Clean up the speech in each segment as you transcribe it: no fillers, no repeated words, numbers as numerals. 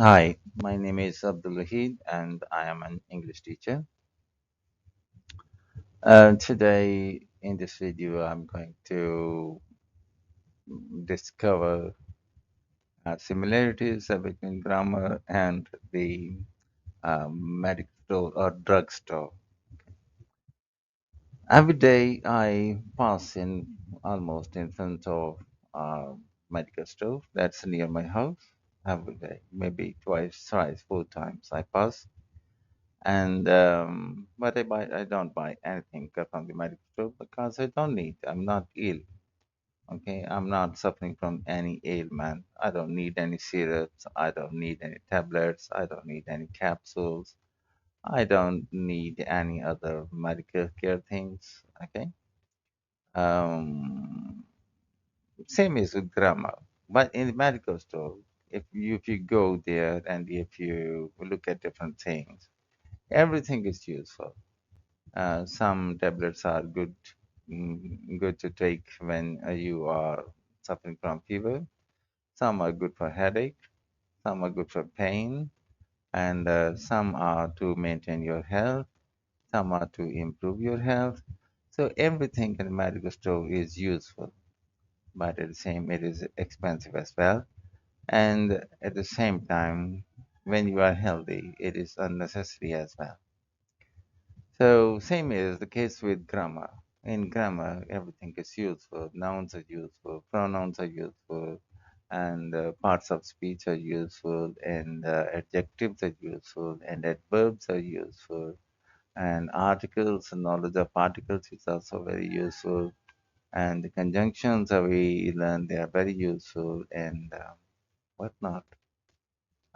Hi, my name is Abdul Wahid and I am an English teacher. Today in this video, I'm going to discover similarities between grammar and the medical store or drugstore. Every day I pass in almost in front of a medical store that's near my house. Every day, maybe twice, thrice, four times I pass. And but I don't buy anything from the medical store because I don't need. I'm not ill. Okay, I'm not suffering from any ailment. I don't need any syrups. I don't need any tablets. I don't need any capsules. I don't need any other medical care things. Okay. Um, Same is with grammar. But in the medical store, if you go there and if you look at different things, everything is useful. Some tablets are good to take when you are suffering from fever. Some are good for headache. Some are good for pain, and some are to maintain your health. Some are to improve your health. So everything in the medical store is useful, but at the same, it is expensive as well. And at the same time, when you are healthy, it is unnecessary as well. So same is the case with grammar. In grammar, everything is useful. Nouns are useful, pronouns are useful, and parts of speech are useful, and adjectives are useful, and adverbs are useful, and articles and knowledge of articles is also very useful, and the conjunctions are we learn they are very useful, and whatnot.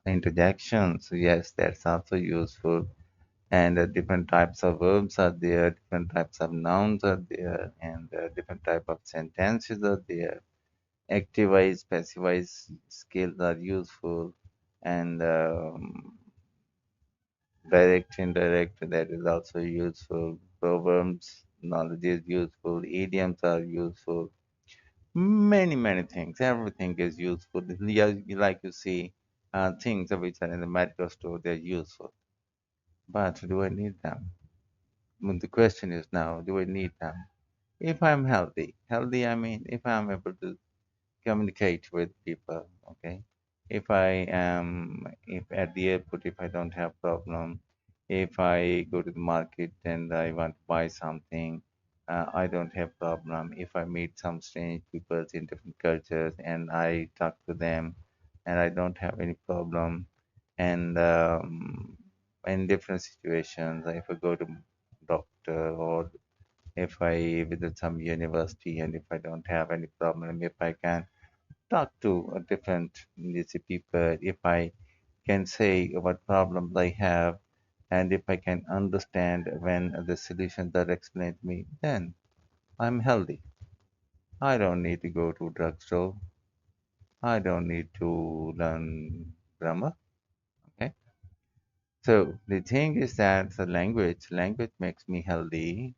Interjections, yes, that's also useful, and different types of verbs are there, different types of nouns are there, and different type of sentences are there. Active wise, passive wise skills are useful, and direct, indirect, that is also useful. Proverbs, knowledge is useful. Idioms are useful. Many things. Everything is useful. Yeah, like you see, things which are in the medical store, they're useful. But do I need them? Well, the question is now, do I need them? If I'm healthy, I mean, if I'm able to communicate with people, okay? If at the airport, if I don't have problem, if I go to the market and I want to buy something, I don't have problem. If I meet some strange people in different cultures and I talk to them and I don't have any problem, and in different situations, if I go to doctor or if I visit some university and if I don't have any problem, if I can talk to a different people, if I can say what problems I have, and if I can understand when the solutions are explained to me, then I'm healthy. I don't need to go to drugstore. I don't need to learn grammar. Okay. So the thing is that the language makes me healthy,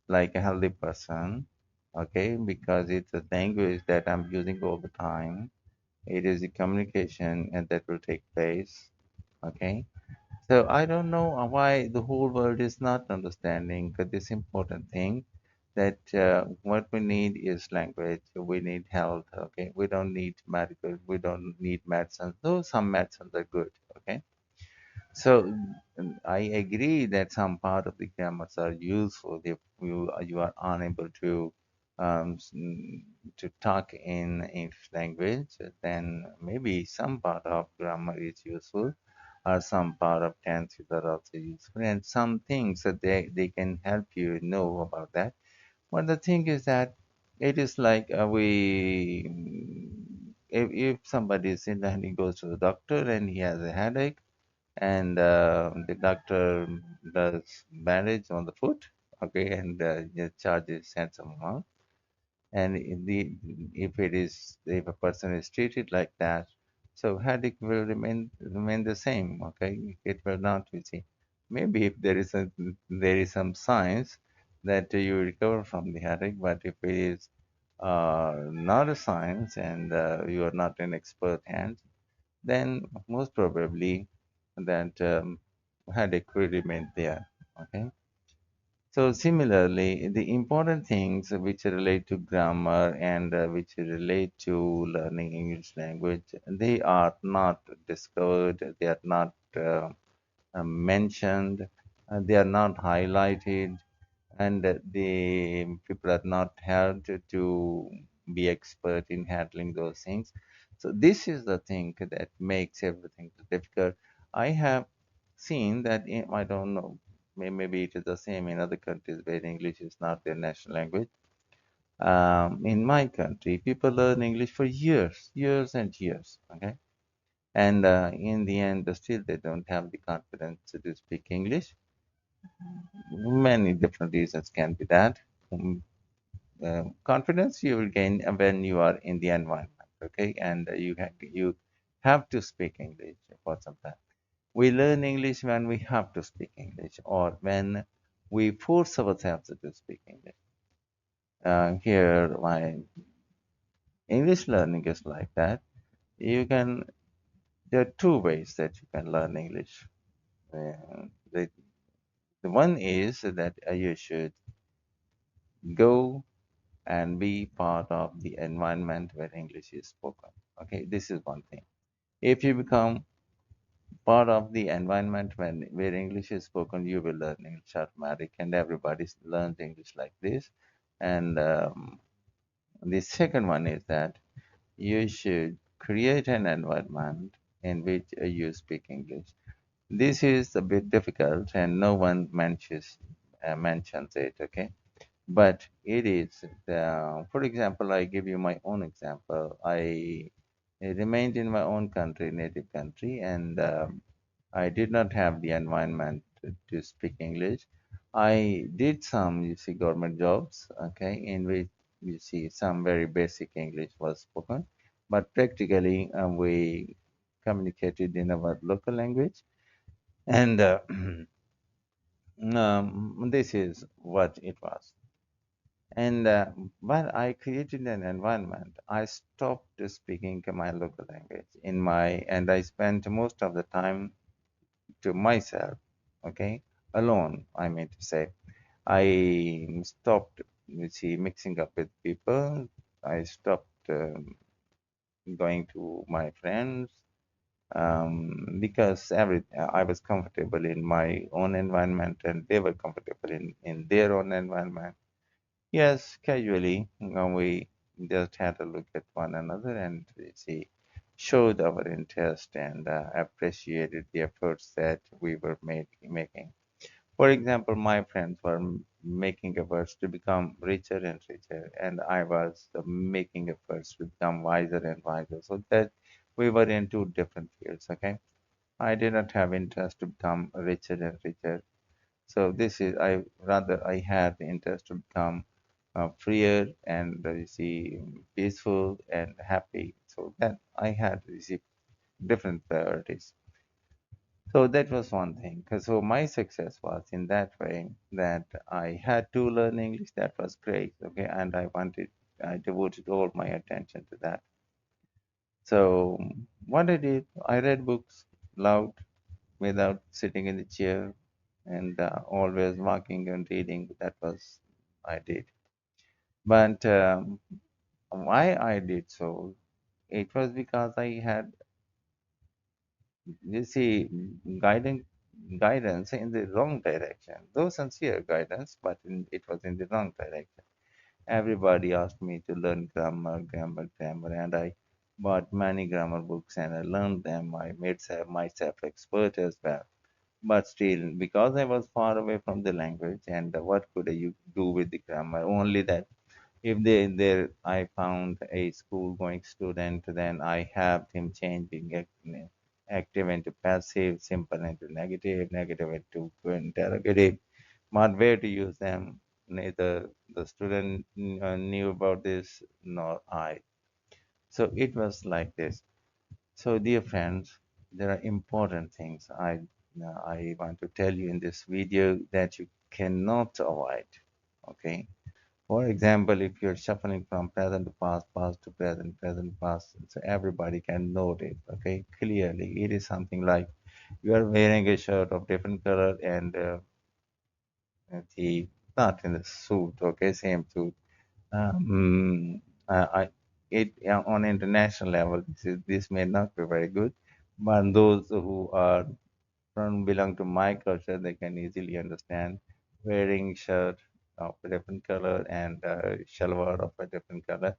like a healthy person, okay, because it's a language that I'm using all the time. It is a communication and that will take place, okay. So I don't know why the whole world is not understanding this important thing that what we need is language, we need health, okay. We don't need medical, we don't need medicine, though some medicines are good, okay. So I agree that some part of the grammars are useful if you are unable to to talk in English language, then maybe some part of grammar is useful, or some part of tenses are also useful, and some things that they can help you know about that. But the thing is that it is like if somebody is in and he goes to the doctor and he has a headache and the doctor does bandage on the foot, okay, and just charges handsome amount. And if a person is treated like that, so headache will remain the same, okay, it will not be seen. Maybe if there is some science that you recover from the headache, but if it is not a science and you are not in expert hands, then most probably that headache will remain there. Okay. So similarly, the important things which relate to grammar and which relate to learning English language, they are not discovered, they are not mentioned, they are not highlighted, and the people are not held to be expert in handling those things. So this is the thing that makes everything difficult. I have seen that I don't know, maybe it is the same in other countries where English is not their national language. In my country, people learn English for years, years and years. Okay, and in the end, still they don't have the confidence to speak English. Many different reasons can be that. Um, Confidence you will gain when you are in the environment, okay, and you have to speak English for some time. We learn English when we have to speak English or when we force ourselves to speak English. Here my English learning is like that. You can There are two ways that you can learn English. The one is that you should go and be part of the environment where English is spoken. Okay, this is one thing. If you become part of the environment where English is spoken, you will learn English automatic, and everybody learns English like this. And the second one is that you should create an environment in which you speak English. This is a bit difficult, and no one mentions it. Okay, but it is. For example, I give you my own example. I remained in my own country, native country, and I did not have the environment to speak English. I did some, you see, government jobs, okay, in which you see some very basic English was spoken, but practically we communicated in our local language, and this is what it was. And when I created an environment, I stopped speaking my local language and I spent most of the time to myself, okay, alone, I mean to say. I stopped, you see, mixing up with people. I stopped going to my friends because I was comfortable in my own environment and they were comfortable in their own environment. Yes, casually, we just had a look at one another and we see showed our interest and appreciated the efforts that we were making. For example, my friends were making efforts to become richer and richer, and I was making efforts to become wiser and wiser. So that we were in two different fields. Okay, I did not have interest to become richer and richer. So this is I had the interest to become freer and you see peaceful and happy. So that I had you see different priorities. So that was one thing. So my success was in that way that I had to learn English. That was great. Okay, and I devoted all my attention to that. So what I did, I read books loud without sitting in the chair and always walking and reading. That was I did. But why I did so, it was because I had, you see, guiding guidance in the wrong direction. Though sincere guidance, but it was in the wrong direction. Everybody asked me to learn grammar, and I bought many grammar books and I learned them. I made myself expert as well. But still, because I was far away from the language, and what could I do with the grammar? Only that if there I found a school going student, then I have him changing active into passive, simple into negative, negative into interrogative, but where to use them, neither the student knew about this nor I. So it was like this. So dear friends, there are important things I want to tell you in this video that you cannot avoid. Okay, For example, if you're shuffling from present to past, past to present, present to past, so everybody can note it, okay, clearly. It is something like you are wearing a shirt of different color and the not in the suit, okay, same suit. Um, I it on international level, this may not be very good, but those who are from belong to my culture, they can easily understand wearing shirt of a different color and shalwar of a different color.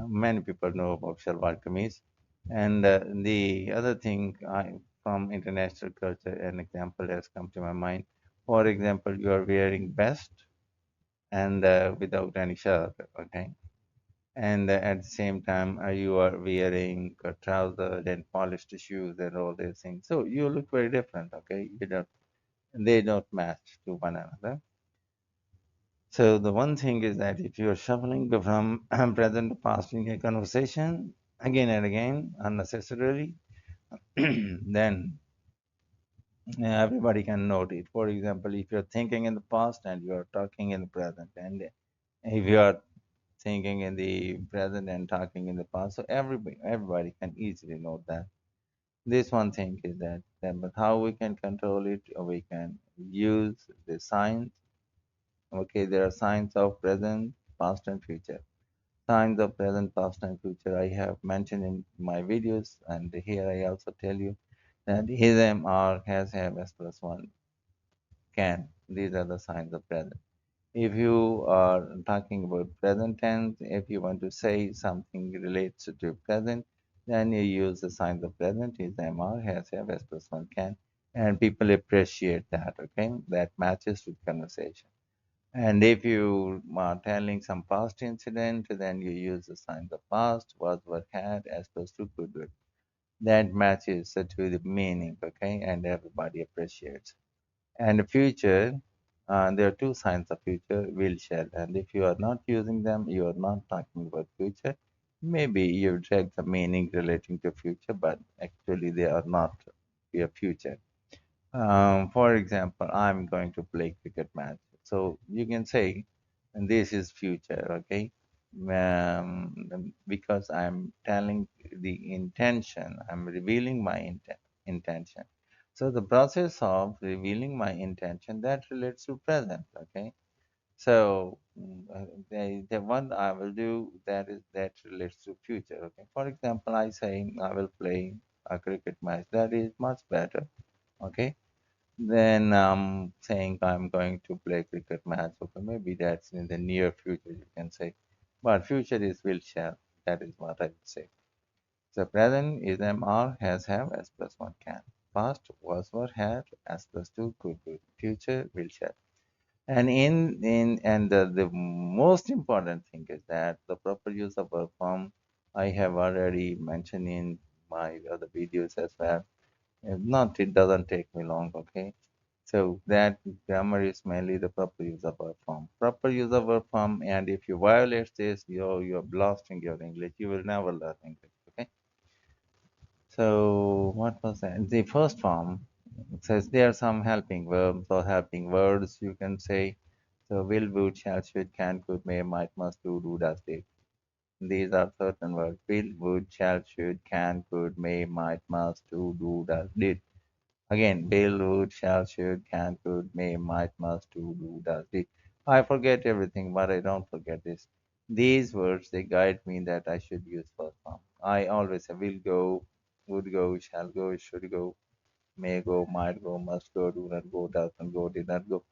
Many people know about shalwar kameez. And the other thing from international culture, an example has come to my mind. For example, you are wearing vest and without any shirt, okay? And at the same time, you are wearing trousers and polished shoes and all these things. So you look very different, okay? They don't match to one another. So the one thing is that if you are shuffling from present to past in a conversation again and again unnecessarily, then everybody can note it. For example, if you're thinking in the past and you are talking in the present, and if you are thinking in the present and talking in the past, so everybody can easily note that. This one thing is that, but how we can control it? We can use the signs. Okay, there are signs of present, past, and future. Signs of present, past, and future I have mentioned in my videos, and here I also tell you that his M R has have S plus one can. These are the signs of present. If you are talking about present tense, if you want to say something relates to present, then you use the signs of present. His M R has have S plus one can, and people appreciate that. Okay, that matches with conversation. And if you are telling some past incident, then you use the signs of past, was, were, had, as opposed to could, would. That matches to the meaning, okay, and everybody appreciates. And the future, there are two signs of future, will, shall. And if you are not using them, you are not talking about future. Maybe you drag the meaning relating to future, but actually they are not your future. For example, I'm going to play cricket match. So you can say, and this is future, okay? Because I'm telling the intention, I'm revealing my intention. So the process of revealing my intention that relates to present, okay? So the one I will do that relates to future, okay? For example, I say I will play a cricket match. That is much better, okay? Then I'm saying I'm going to play cricket match. Okay, maybe that's in the near future, you can say. But future is will shall. That is what I would say. So present is am are has have s plus one can. Past was were had s plus two could be. Future will shall. And the most important thing is that the proper use of verb form I have already mentioned in my other videos as well. Not it doesn't take me long, okay? So that grammar is mainly the proper use of verb form. Proper use of verb form, and if you violate this, you're blasting your English. You will never learn English. Okay. So what was that? The first form says there are some helping verbs or helping words you can say. So will, would, shall, should, can, could, may, might, must, do, does, did. These are certain words. Will, would, shall, should, can, could, may, might, must, do, does, did. Again, will, would, shall, should, can, could, may, might, must, do, does, did. I forget everything, but I don't forget this. These words, they guide me that I should use first form. I always say will go, would go, shall go, should go, may go, might go, must go, do not go, does not go, did not go.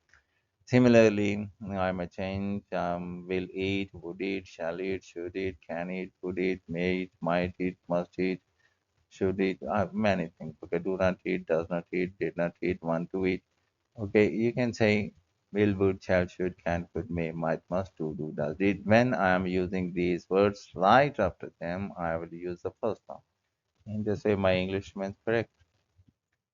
Similarly, I may change will eat, would eat, shall eat, should eat, can eat, could eat, may eat, might eat, must eat, should eat, many things. Okay, do not eat, does not eat, did not eat, want to eat. Okay, you can say will, would, shall, should, can, could, may, might, must, do, does, did. When I am using these words right after them, I will use the first form. In this way, my English means correct.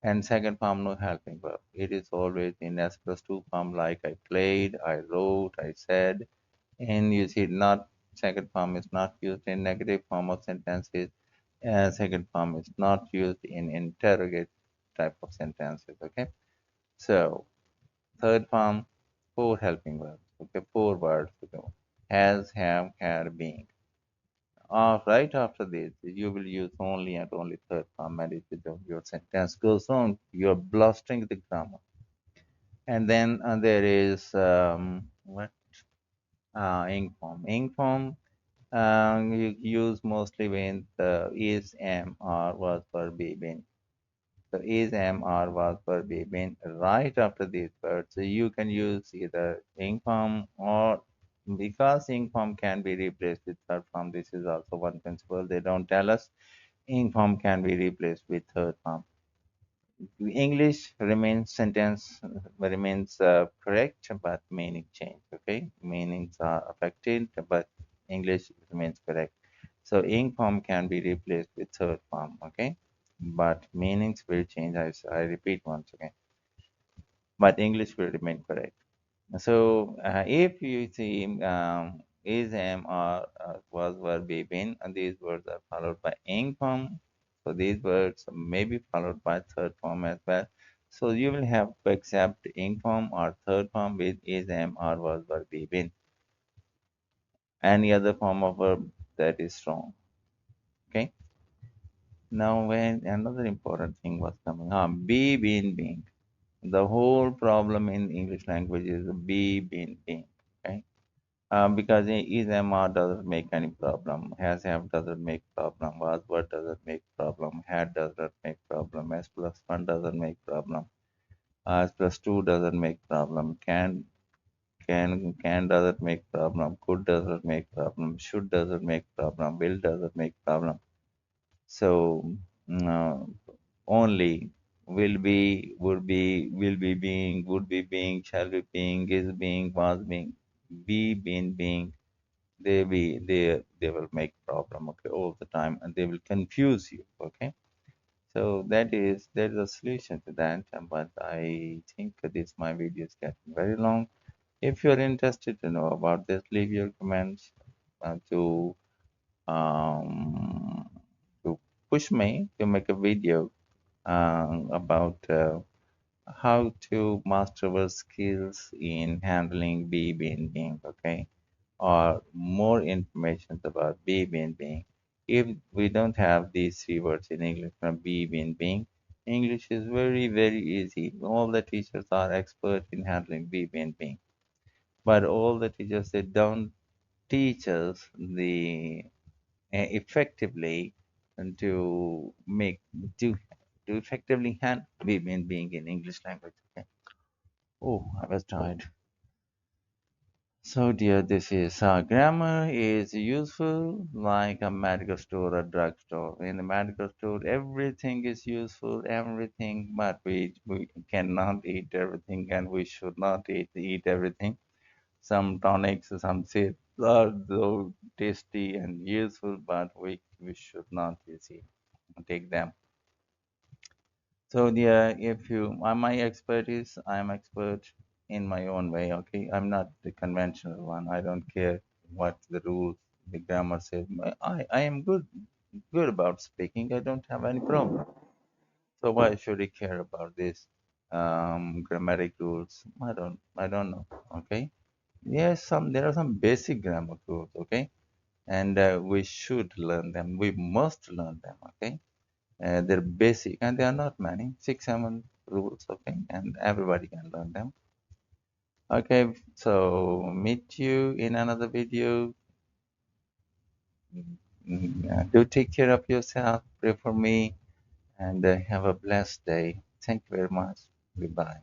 And second form, no helping verb. It is always in S plus two form, like I played, I wrote, I said. And you see, not second form is not used in negative form of sentences. Second form is not used in interrogate type of sentences. Okay. So third form, four helping verbs. Okay, four words. Okay. Has, have, had, being. Right after this, you will use only and only third form, and if your sentence goes on, you're blustering the grammar. And then there is what ing form. Ing form you use mostly when the is, am, or was, were, be, been. So is, am, or was, were, be, been right after these words. So you can use either ing form or because ing form can be replaced with third form. This is also one principle. They don't tell us ing form can be replaced with third form. English remains sentence remains correct, but meaning change. Okay, meanings are affected, but English remains correct. So ing form can be replaced with third form. Okay, but meanings will change. I repeat once again, but English will remain correct. So if you see is, am, or was, were, be, been, and these words are followed by ing form. So these words may be followed by third form as well. So you will have to accept ing form or third form with is, am, or was, were, be, been. Any other form of verb that is wrong. Okay. Now when another important thing was coming, be, been, being. The whole problem in English language is be, been, being. Okay. Because is, MR doesn't make any problem, has, have doesn't make problem, was, what doesn't make problem, had doesn't make problem, s plus 1 doesn't make problem, s plus 2 doesn't make problem, can doesn't make problem, could doesn't make problem, should doesn't make problem, will doesn't make problem. So uh, only will be, would be, will be being, would be being, shall be being, is being, was being, be, been, being, they will make problem, okay, all the time, and they will confuse you. Okay, so that is a solution to that. But I think this my video is getting very long. If you're interested to know about this, leave your comments to um, to push me to make a video about how to master our skills in handling be, being, being. Okay, or more information about be, being, being. If we don't have these three words in English from be, being, being, English is very, very easy. All the teachers are expert in handling be, being, being. But all the teachers, they don't teach us the effectively and to make to to effectively handle be, being, being in English language. Okay. Oh, I was tired. So, dear, this is grammar is useful like a medical store or drugstore. In the medical store, everything is useful, everything, but we cannot eat everything and we should not eat everything. Some tonics, some seeds are so tasty and useful, but we should not take them. So yeah, if you my expertise, I'm expert in my own way. Okay, I'm not the conventional one. I don't care what the rules, the grammar says. I am good about speaking. I don't have any problem. So why should I care about this grammatic rules? I don't know. Okay. Yes, some there are some basic grammar rules. Okay, and we should learn them. We must learn them. Okay, they're basic and they are not many, six, seven rules, okay, and everybody can learn them. Okay, so meet you in another video. Do take care of yourself, pray for me, and have a blessed day. Thank you very much. Goodbye.